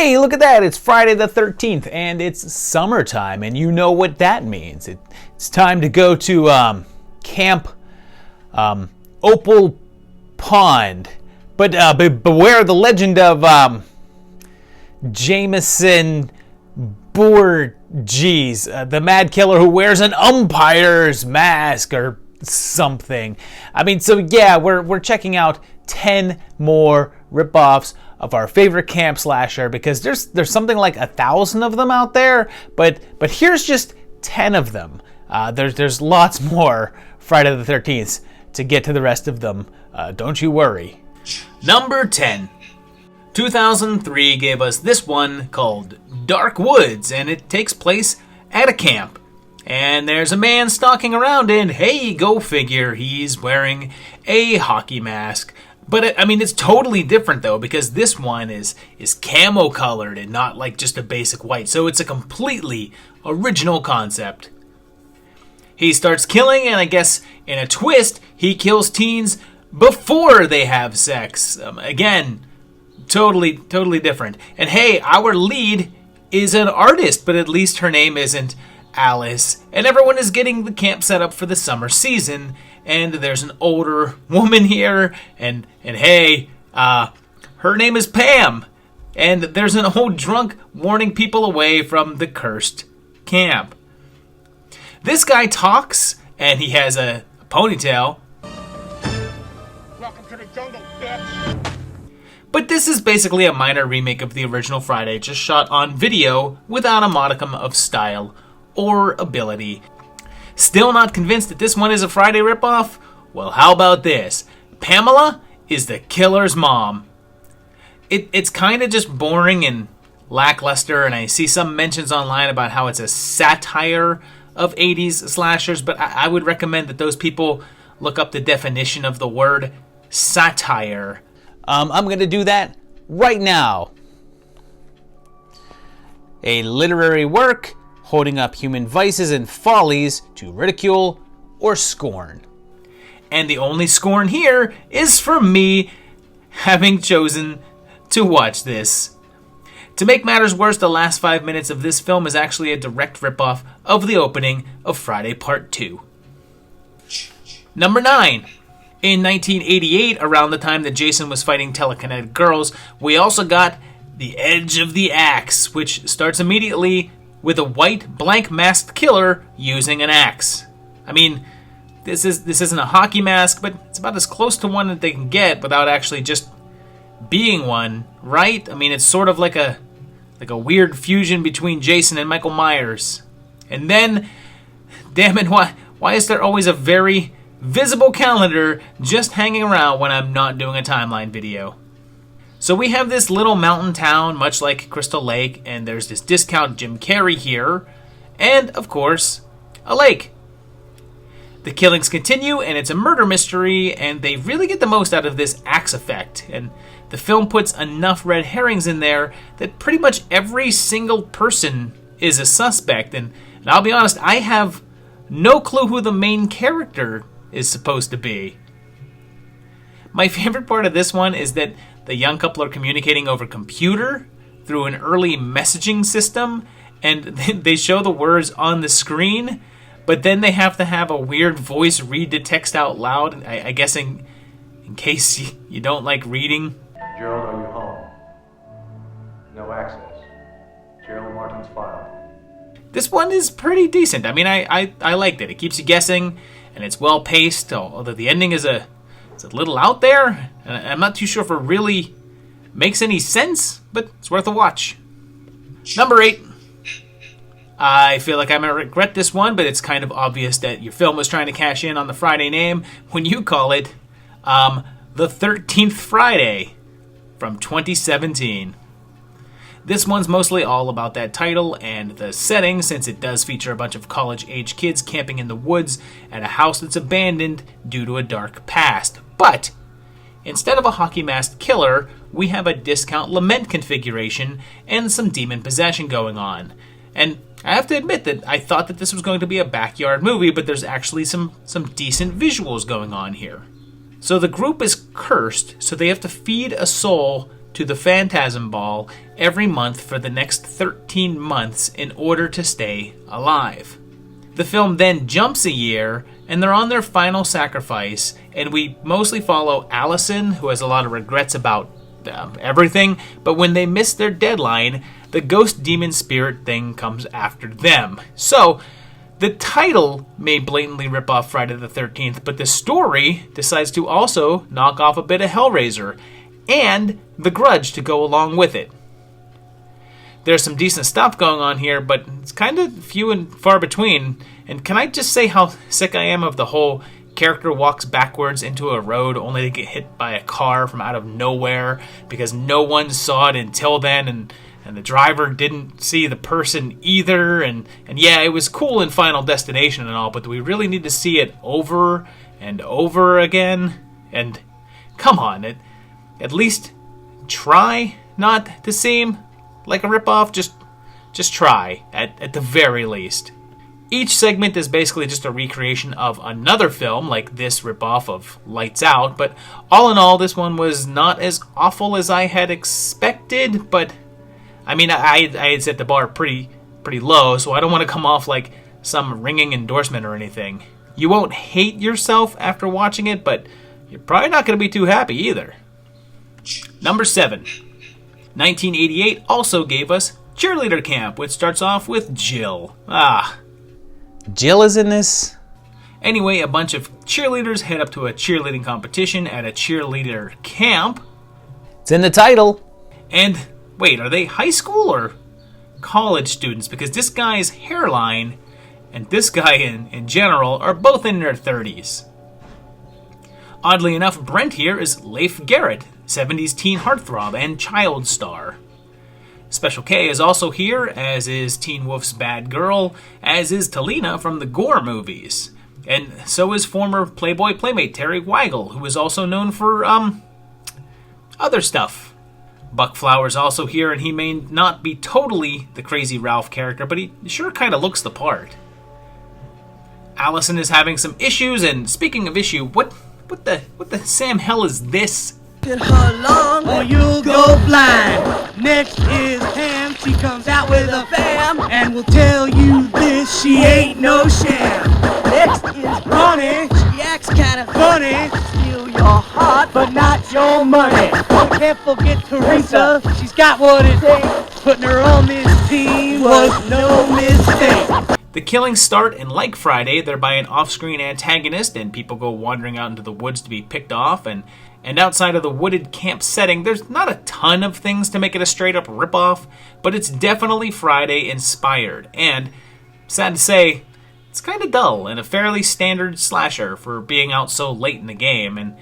Hey, look at that. It's Friday the 13th, and it's summertime, and you know what that means. It's time to go to Camp Opal Pond. But beware the legend of Jameson Voorhees, the mad killer who wears an umpire's mask or something. I mean, so yeah, we're checking out 10 more ripoffs of our favorite camp slasher because there's something like 1,000 of them out there, but here's just 10 of them. There's lots more Friday the 13th to get to the rest of them. Don't you worry. Number 10. 2003 gave us this one called Dark Woods, and it takes place at a camp. And there's a man stalking around, and hey, go figure, he's wearing a hockey mask. But it's totally different though, because this one is camo colored and not like just a basic white. So it's a completely original concept. He starts killing, and I guess in a twist, he kills teens before they have sex. Again, totally different. And hey, our lead is an artist, but at least her name isn't Alice. And everyone is getting the camp set up for the summer season. And there's an older woman here, and hey, her name is Pam. And there's an old drunk warning people away from the cursed camp. This guy talks, and he has a ponytail. Welcome to the jungle, bitch. But this is basically a minor remake of the original Friday, just shot on video without a modicum of style or ability. Still not convinced that this one is a Friday ripoff? Well, how about this? Pamela is the killer's mom. It's kind of just boring and lackluster, and I see some mentions online about how it's a satire of 80s slashers, but I would recommend that those people look up the definition of the word satire. I'm going to do that right now. A literary work holding up human vices and follies to ridicule or scorn. And the only scorn here is for me having chosen to watch this. To make matters worse, the last 5 minutes of this film is actually a direct ripoff of the opening of Friday Part 2. Number 9. In 1988, around the time that Jason was fighting telekinetic girls, we also got The Edge of the Axe, which starts immediately with a white, blank-masked killer using an axe. I mean, this isn't a hockey mask, but it's about as close to one that they can get without actually just being one, right? I mean, it's sort of like a weird fusion between Jason and Michael Myers. And then, damn it, why is there always a very visible calendar just hanging around when I'm not doing a timeline video? So we have this little mountain town, much like Crystal Lake, and there's this discount Jim Carrey here, and, of course, a lake. The killings continue, and it's a murder mystery, and they really get the most out of this axe effect, and the film puts enough red herrings in there that pretty much every single person is a suspect, and I'll be honest, I have no clue who the main character is supposed to be. My favorite part of this one is that the young couple are communicating over computer through an early messaging system, and they show the words on the screen, but then they have to have a weird voice read the text out loud, I guess in case you don't like reading. Gerald, are you home? No access. Gerald Martin's file. This one is pretty decent. I mean, I liked it. It keeps you guessing, and it's well paced, although the ending is a little out there, and I'm not too sure if it really makes any sense, but it's worth a watch. Number 8. I feel like I might regret this one, but it's kind of obvious that your film was trying to cash in on the Friday name when you call it The 13th Friday from 2017. This one's mostly all about that title and the setting, since it does feature a bunch of college-age kids camping in the woods at a house that's abandoned due to a dark past. But instead of a hockey-masked killer, we have a discount lament configuration and some demon possession going on. And I have to admit that I thought that this was going to be a backyard movie, but there's actually some decent visuals going on here. So the group is cursed, so they have to feed a soul to the Phantasm Ball every month for the next 13 months in order to stay alive. The film then jumps a year, and they're on their final sacrifice, and we mostly follow Allison, who has a lot of regrets about everything, but when they miss their deadline, the ghost demon spirit thing comes after them. So, the title may blatantly rip off Friday the 13th, but the story decides to also knock off a bit of Hellraiser, and The Grudge to go along with it. There's some decent stuff going on here, but it's kind of few and far between. And can I just say how sick I am of the whole character walks backwards into a road only to get hit by a car from out of nowhere because no one saw it until then, and the driver didn't see the person either. And yeah, it was cool in Final Destination and all, but do we really need to see it over and over again? And come on, at least try not to seem like a ripoff. Just try, at the very least. Each segment is basically just a recreation of another film, like this ripoff of Lights Out, but all in all, this one was not as awful as I had expected, but I mean, I had set the bar pretty low, so I don't want to come off like some ringing endorsement or anything. You won't hate yourself after watching it, but you're probably not going to be too happy either. Number 7. 1988 also gave us Cheerleader Camp, which starts off with Jill. Jill is in this? Anyway, a bunch of cheerleaders head up to a cheerleading competition at a cheerleader camp. It's in the title. And, wait, are they high school or college students? Because this guy's hairline and this guy in general are both in their 30s. Oddly enough, Brent here is Leif Garrett, 70s teen heartthrob and child star. Special K is also here, as is Teen Wolf's Bad Girl, as is Talina from the Gore movies. And so is former Playboy Playmate Terry Weigel, who is also known for, other stuff. Buck Flower's also here, and he may not be totally the Crazy Ralph character, but he sure kind of looks the part. Allison is having some issues, and speaking of issue, what the Sam hell is this? Get her long or you'll go blind. Next is Pam, she comes out with a fam and will tell you this, she ain't no sham. Next is Ronnie, she acts kinda funny, steal your heart but not your money. Can't forget Teresa, she's got what it takes. Putting her on this team was no mistake. The killings start, and like Friday, they're by an off-screen antagonist, and people go wandering out into the woods to be picked off, and outside of the wooded camp setting, there's not a ton of things to make it a straight-up ripoff, but it's definitely Friday-inspired, and, sad to say, it's kind of dull and a fairly standard slasher for being out so late in the game, and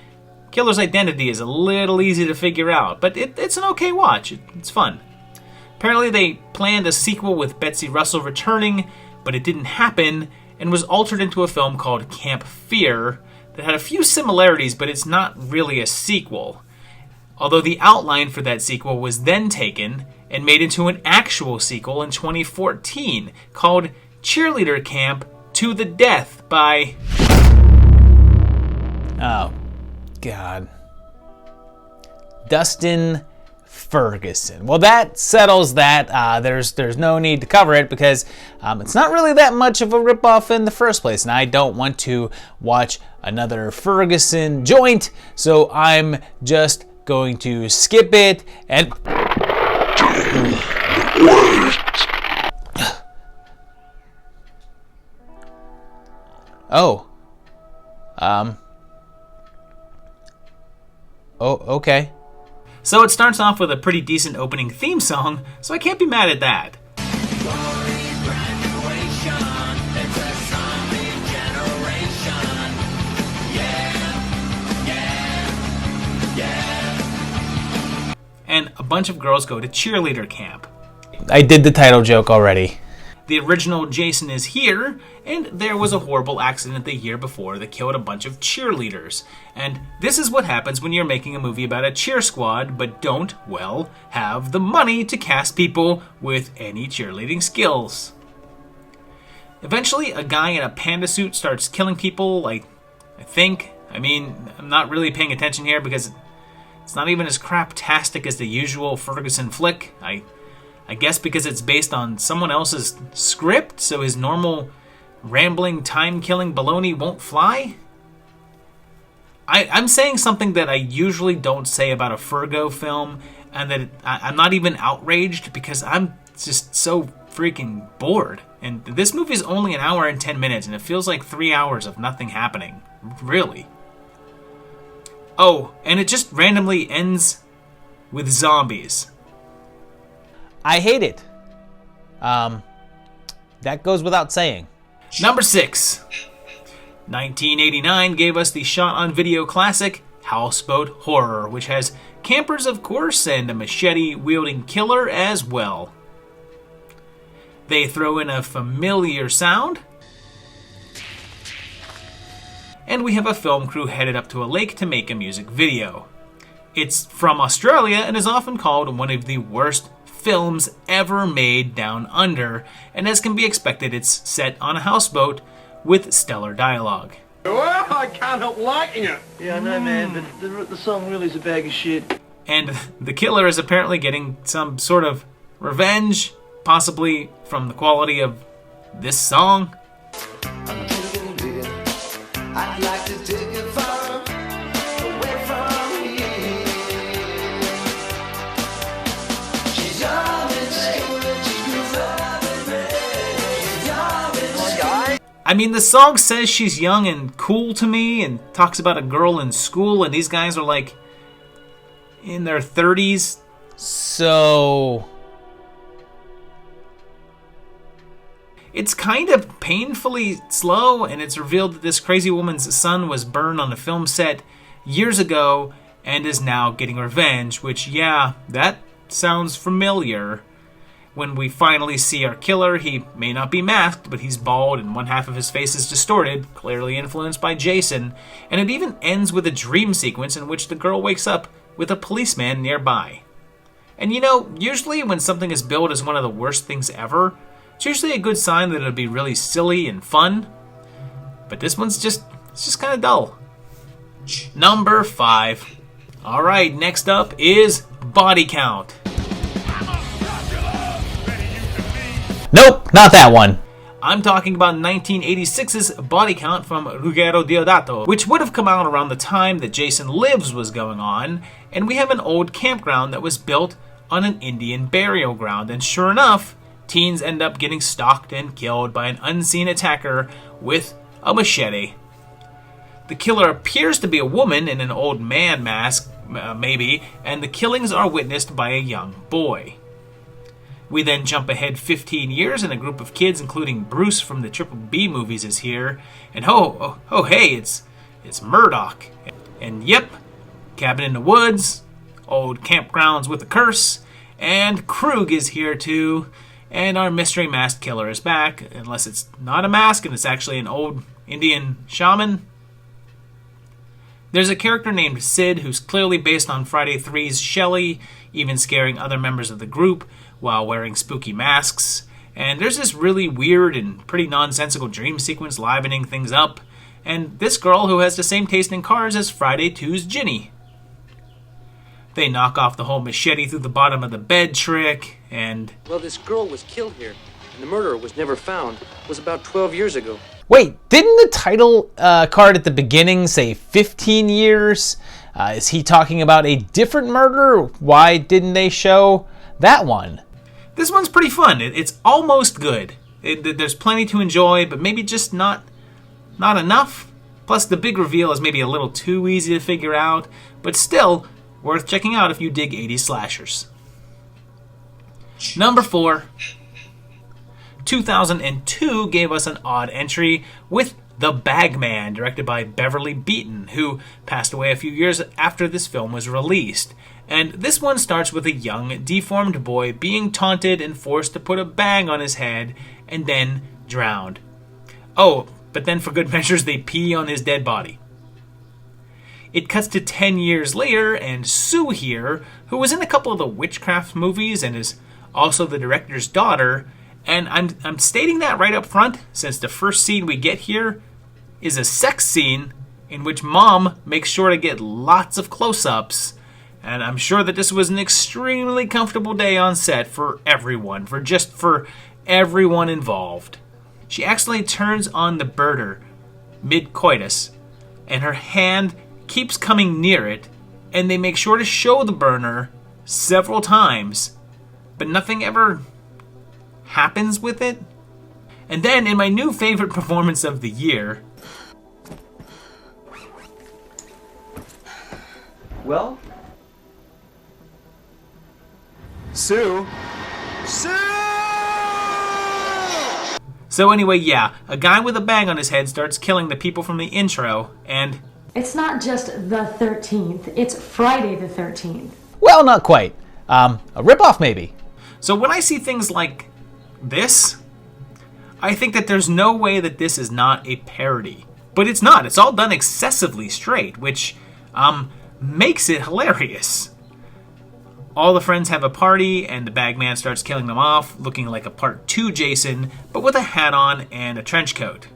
Killer's identity is a little easy to figure out, but it's an okay watch. It's fun. Apparently they planned a sequel with Betsy Russell returning, but it didn't happen, and was altered into a film called Camp Fear that had a few similarities, but it's not really a sequel. Although the outline for that sequel was then taken and made into an actual sequel in 2014 called Cheerleader Camp to the Death by... Oh, God. Dustin Ferguson. Well, that settles that. There's no need to cover it because it's not really that much of a ripoff in the first place, and I don't want to watch another Ferguson joint, so I'm just going to skip it and... Oh. Oh, okay. So it starts off with a pretty decent opening theme song, so I can't be mad at that. And a bunch of girls go to cheerleader camp. I did the title joke already. The original Jason is here, and there was a horrible accident the year before that killed a bunch of cheerleaders. And this is what happens when you're making a movie about a cheer squad, but don't, well, have the money to cast people with any cheerleading skills. Eventually, a guy in a panda suit starts killing people, I'm not really paying attention here because it's It's not even as craptastic as the usual Ferguson flick. I guess because it's based on someone else's script, so his normal rambling, time-killing baloney won't fly? I'm saying something that I usually don't say about a Fergo film, and that I'm not even outraged because I'm just so freaking bored. And this movie is only an hour and 10 minutes, and it feels like 3 hours of nothing happening. Really. Oh, and it just randomly ends with zombies. I hate it. That goes without saying. Number 6. 1989 gave us the shot-on-video classic Houseboat Horror, which has campers, of course, and a machete-wielding killer as well. They throw in a familiar sound, and we have a film crew headed up to a lake to make a music video. It's from Australia and is often called one of the worst films ever made down under, and as can be expected, it's set on a houseboat with stellar dialogue. Well, I can't help liking it. Yeah, I know, man, but the song really is a bag of shit. And the killer is apparently getting some sort of revenge, possibly from the quality of this song. I'd like to take it far away from here. She's young and stupid, she's young and sky. I mean, the song says she's young and cool to me and talks about a girl in school, and these guys are like in their 30s. So... It's kind of painfully slow, and it's revealed that this crazy woman's son was burned on a film set years ago and is now getting revenge, which, yeah, that sounds familiar. When we finally see our killer, he may not be masked, but he's bald and one half of his face is distorted, clearly influenced by Jason, and it even ends with a dream sequence in which the girl wakes up with a policeman nearby. And you know, usually when something is billed as one of the worst things ever, it's usually a good sign that it'll be really silly and fun, but this one's just kind of dull. Number 5. Alright, next up is Body Count. Nope, not that one. I'm talking about 1986's Body Count from Ruggero Deodato, which would have come out around the time that Jason Lives was going on, and we have an old campground that was built on an Indian burial ground, and sure enough, teens end up getting stalked and killed by an unseen attacker with a machete. The killer appears to be a woman in an old man mask, maybe, and the killings are witnessed by a young boy. We then jump ahead 15 years, and a group of kids, including Bruce from the Triple B movies, is here. And hey, it's Murdoch. And yep, cabin in the woods, old campgrounds with a curse, and Krug is here too. And our mystery masked killer is back, unless it's not a mask and it's actually an old Indian shaman. There's a character named Sid who's clearly based on Friday 3's Shelley, even scaring other members of the group while wearing spooky masks. And there's this really weird and pretty nonsensical dream sequence livening things up. And this girl who has the same taste in cars as Friday 2's Ginny. They knock off the whole machete through the bottom of the bed trick, and... Well, this girl was killed here, and the murderer was never found. It was about 12 years ago. Wait, didn't the title card at the beginning say 15 years? Is he talking about a different murder? Why didn't they show that one? This one's pretty fun. It's almost good. There's plenty to enjoy, but maybe just not enough. Plus, the big reveal is maybe a little too easy to figure out, but still worth checking out if you dig 80s slashers. Number 4. 2002 gave us an odd entry with The Bagman, directed by Beverly Beaton, who passed away a few years after this film was released. And this one starts with a young, deformed boy being taunted and forced to put a bag on his head and then drowned. Oh, but then for good measures they pee on his dead body. It cuts to 10 years later, and Sue here, who was in a couple of the witchcraft movies and is also the director's daughter, and I'm stating that right up front, since the first scene we get here is a sex scene in which Mom makes sure to get lots of close-ups, And I'm sure that this was an extremely comfortable day on set for everyone, for everyone involved. She accidentally turns on the burner mid-coitus, and her hand keeps coming near it, and they make sure to show the burner several times, but nothing ever happens with it. And then, in my new favorite performance of the year... Well? Sue? So anyway, yeah, a guy with a bag on his head starts killing the people from the intro, and... It's not just the 13th, it's Friday the 13th. Well, not quite. A ripoff, maybe. So when I see things like this, I think that there's no way that this is not a parody. But it's not. It's all done excessively straight, which makes it hilarious. All the friends have a party, and the Bagman starts killing them off, looking like a Part 2 Jason, but with a hat on and a trench coat.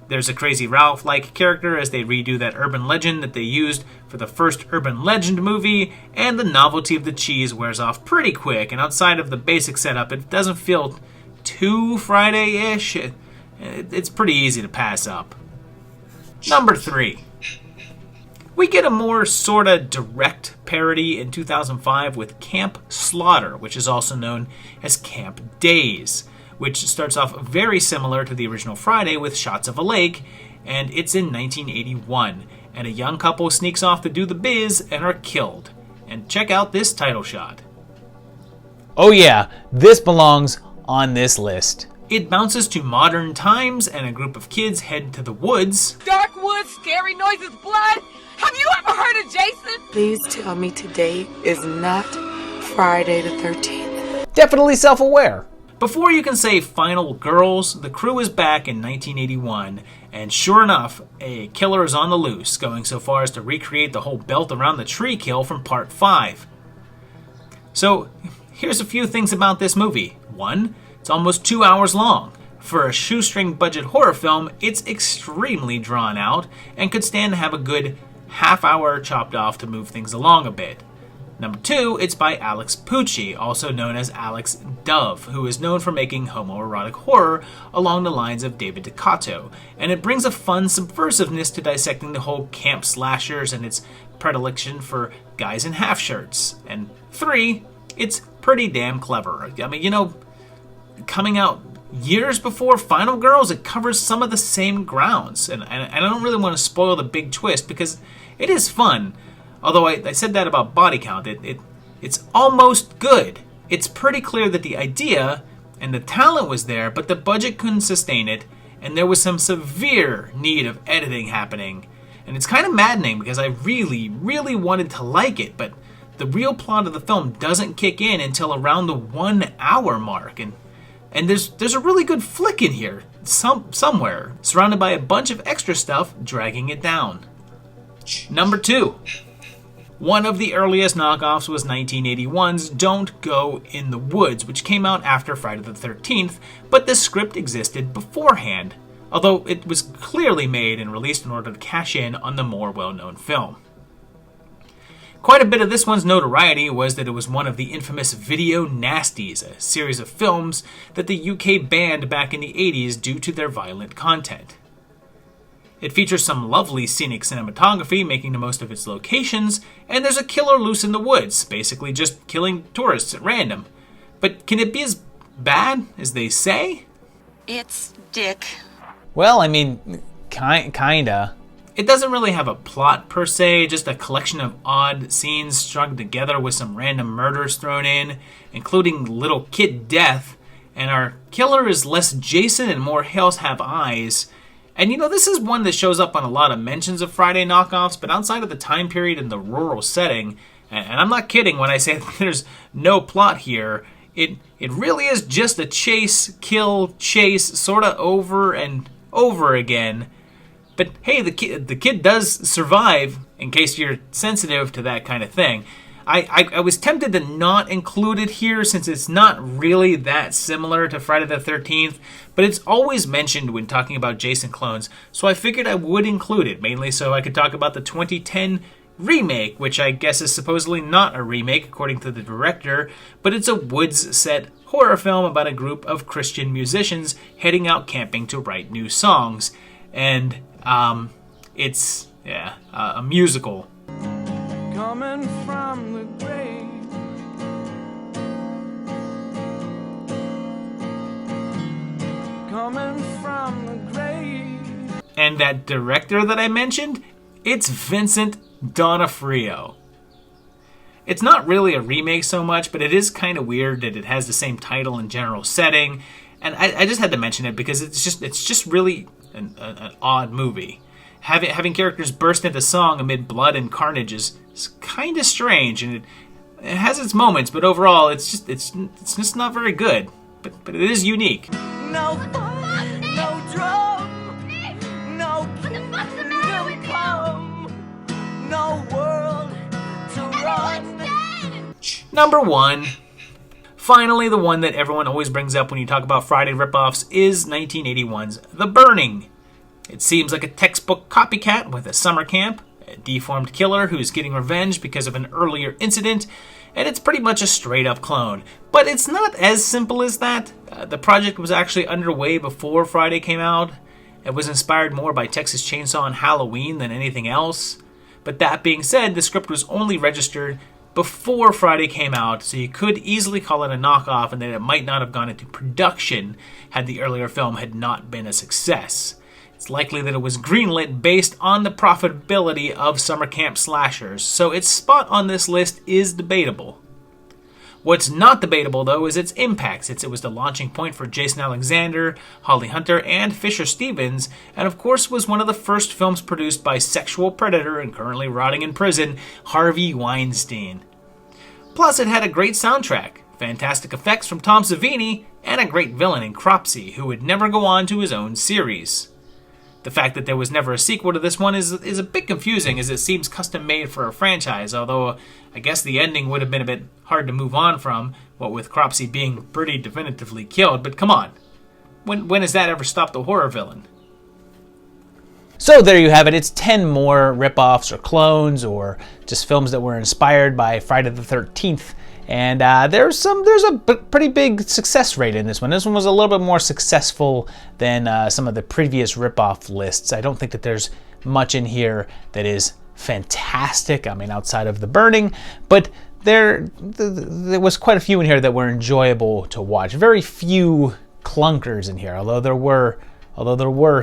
There's a Crazy Ralph-like character as they redo that urban legend that they used for the first urban legend movie, and the novelty of the cheese wears off pretty quick, and outside of the basic setup, it doesn't feel too Friday-ish. It's pretty easy to pass up. Number 3. We get a more sorta direct parody in 2005 with Camp Slaughter, which is also known as Camp Days, which starts off very similar to the original Friday with shots of a lake, and it's in 1981, and a young couple sneaks off to do the biz and are killed. And check out this title shot. Oh yeah, this belongs on this list. It bounces to modern times, and a group of kids head to the woods. Dark woods, scary noises, blood. Have you ever heard of Jason? Please tell me today is not Friday the 13th. Definitely self-aware. Before you can say final girls, the crew is back in 1981, and sure enough, a killer is on the loose, going so far as to recreate the whole belt around the tree kill from Part 5. So, here's a few things about this movie. 1, it's almost 2 hours long. For a shoestring budget horror film, it's extremely drawn out, and could stand to have a good half hour chopped off to move things along a bit. Number 2, it's by Alex Pucci, also known as Alex Dove, who is known for making homoerotic horror along the lines of David DeCotto, and it brings a fun subversiveness to dissecting the whole camp slashers and its predilection for guys in half shirts. And 3, it's pretty damn clever. I mean, you know, coming out years before Final Girls, it covers some of the same grounds, and I don't really want to spoil the big twist because it is fun. Although I said that about body count, it's almost good. It's pretty clear that the idea and the talent was there, but the budget couldn't sustain it, and there was some severe need of editing happening. And it's kind of maddening because I really, really wanted to like it, but the real plot of the film doesn't kick in until around the 1 hour mark, and there's a really good flick in here, somewhere, surrounded by a bunch of extra stuff dragging it down. Number 2. One of the earliest knockoffs was 1981's Don't Go in the Woods, which came out after Friday the 13th, but the script existed beforehand, although it was clearly made and released in order to cash in on the more well-known film. Quite a bit of this one's notoriety was that it was one of the infamous Video Nasties, a series of films that the UK banned back in the 80s due to their violent content. It features some lovely scenic cinematography, making the most of its locations, and there's a killer loose in the woods, basically just killing tourists at random. But can it be as bad as they say? It's Dick. Well, I mean, kinda. It doesn't really have a plot per se, just a collection of odd scenes strung together with some random murders thrown in, including little kid death, and our killer is less Jason and more Hills Have Eyes. And you know, this is one that shows up on a lot of mentions of Friday knockoffs, but outside of the time period and the rural setting, and I'm not kidding when I say that there's no plot here, it really is just a chase, kill, chase, sorta over and over again. But hey, the kid does survive, in case you're sensitive to that kind of thing. I was tempted to not include it here since it's not really that similar to Friday the 13th, but it's always mentioned when talking about Jason clones, so I figured I would include it, mainly so I could talk about the 2010 remake, which I guess is supposedly not a remake according to the director, but it's a woods-set horror film about a group of Christian musicians heading out camping to write new songs. And it's a musical. Coming from the grave. Coming from the grave. And that director that I mentioned, it's Vincent D'Onofrio. It's not really a remake so much, but it is kind of weird that it has the same title and general setting. And I just had to mention it because it's just really an odd movie. Having characters burst into song amid blood and carnage is kind of strange, and it has its moments, but overall it's just not very good. But it is unique. No fun, no drum, no kingdom come, no world to run. Number 1. Finally, the one that everyone always brings up when you talk about Friday ripoffs is 1981's The Burning. It seems like a textbook copycat with a summer camp, a deformed killer who's getting revenge because of an earlier incident, and it's pretty much a straight-up clone. But it's not as simple as that. The project was actually underway before Friday came out. It was inspired more by Texas Chainsaw and Halloween than anything else. But that being said, the script was only registered before Friday came out, so you could easily call it a knockoff and that it might not have gone into production had the earlier film had not been a success. It's likely that it was greenlit based on the profitability of summer camp slashers, so its spot on this list is debatable. What's not debatable, though, is its impact, since it was the launching point for Jason Alexander, Holly Hunter, and Fisher Stevens, and of course was one of the first films produced by sexual predator and currently rotting in prison, Harvey Weinstein. Plus, it had a great soundtrack, fantastic effects from Tom Savini, and a great villain in Cropsey, who would never go on to his own series. The fact that there was never a sequel to this one is a bit confusing, as it seems custom-made for a franchise, although I guess the ending would have been a bit hard to move on from, what with Cropsey being pretty definitively killed, but come on. When has that ever stopped a horror villain? So there you have it. It's 10 more ripoffs or clones or just films that were inspired by Friday the 13th. And there's a pretty big success rate in this one. This one was a little bit more successful than some of the previous ripoff lists. I don't think that there's much in here that is fantastic. I mean, outside of The Burning, but there was quite a few in here that were enjoyable to watch. Very few clunkers in here, although there were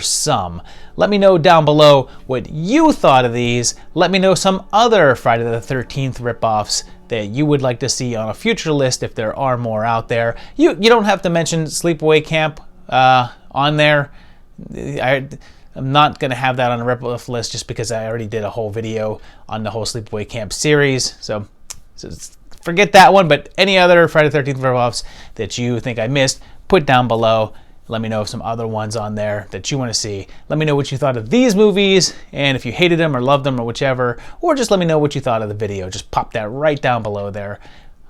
some. Let me know down below what you thought of these. Let me know some other Friday the 13th ripoffs that you would like to see on a future list if there are more out there. You don't have to mention Sleepaway Camp on there. I'm not going to have that on a ripoff list just because I already did a whole video on the whole Sleepaway Camp series. So forget that one, but any other Friday the 13th ripoffs that you think I missed, put down below. Let me know some other ones on there that you want to see. Let me know what you thought of these movies, and if you hated them or loved them or whichever, or just let me know what you thought of the video. Just pop that right down below there.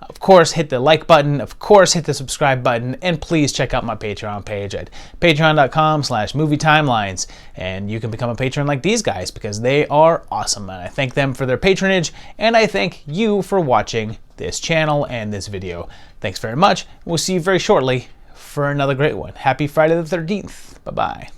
Of course, hit the like button. Of course, hit the subscribe button. And please check out my Patreon page at patreon.com/movietimelines. And you can become a patron like these guys because they are awesome. And I thank them for their patronage, and I thank you for watching this channel and this video. Thanks very much. We'll see you very shortly for another great one. Happy Friday the 13th. Bye-bye.